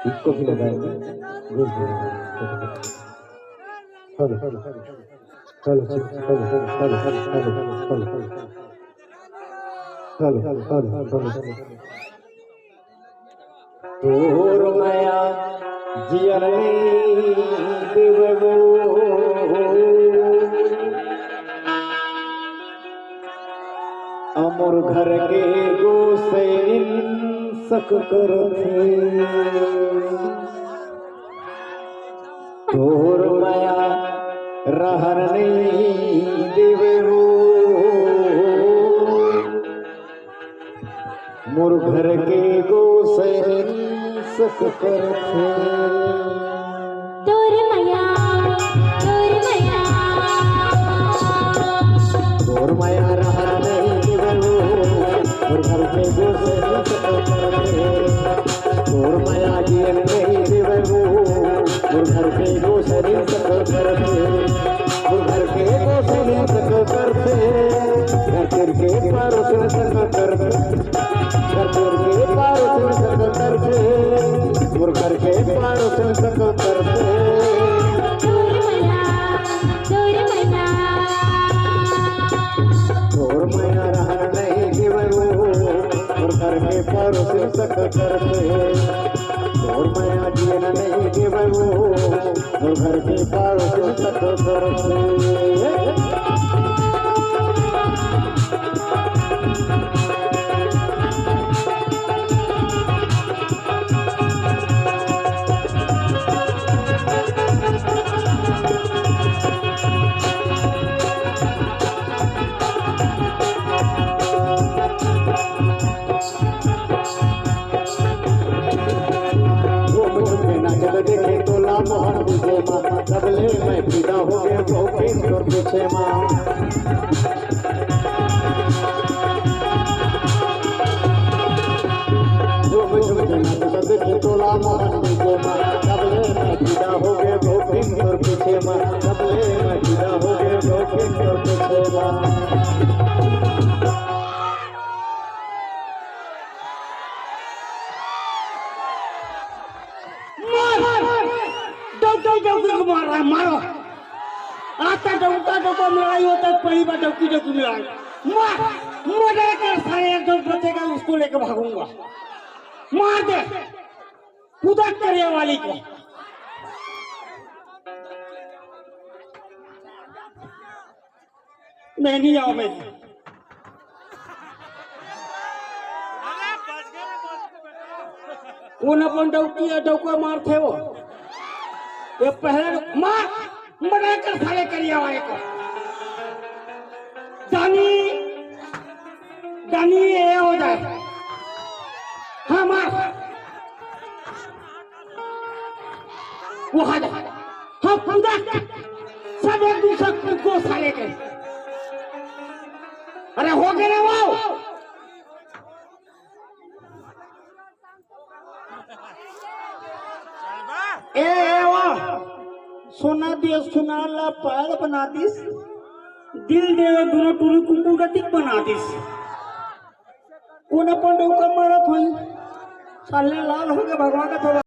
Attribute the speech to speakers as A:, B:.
A: इसको भी लगाएंगे हेलो हेलो हेलो तोर माया जियरनी देवगो अमर घर के गोसैन सक करथे तोर माया रहर नहीं देवे हो मोर घर के गोसैन सक करथे
B: तोर माया
A: तोर माया रहर नहीं देवे हो मोर घर के गोसैन सक करथे तोर माया जियन नहीं देवे हो मोर घर के गोसैन सक करथे मोर घर के गोसैन सक करथे घर के पारों सक करथे घर के पारों सक करथे मोर घर के पारों सक करथे तोर माया रहर नहीं देवे हो मोर घर के पारों सक करथे तोर माया जियन नहीं देवे हो मोर घर के पारों सक करथे देखे तोला मोहन पीछे माँ तबले मैं फिदा हो गया गोपीन तोर पीछे माँ देखे तोला मोहन पीछे माँ तबले मैं फिदा हो गया गोपीन तोर पीछे माँ तबले मैं फिदा हो गया गोपीन तोर पीछे माँ
C: मार रहा मारो आता डौका लड़ाई होता है पहली बार डौकी में लड़ाई मार मरे कर सारे एक दो बचेगा उसको लेकर भागूंगा मार दे कूदा करे वाली को मैं नहीं आओ मैं कौन अपन डौकी है डौका मारते हो ये पहले मार मरे कर सारे करिया वाले को दानी ये हो जाए हाँ मार वो आ जाए हाँ पूरा सब एक दूसरे को साले के अरे हो गए ना वो सोना दिया सुना ला पैर बना दिस दिल देवे दोनों टूरी कुंकू का टिक बना दिस कोना पंडो का मारा थोई साले लाल हो गए भगवान का थोड़ा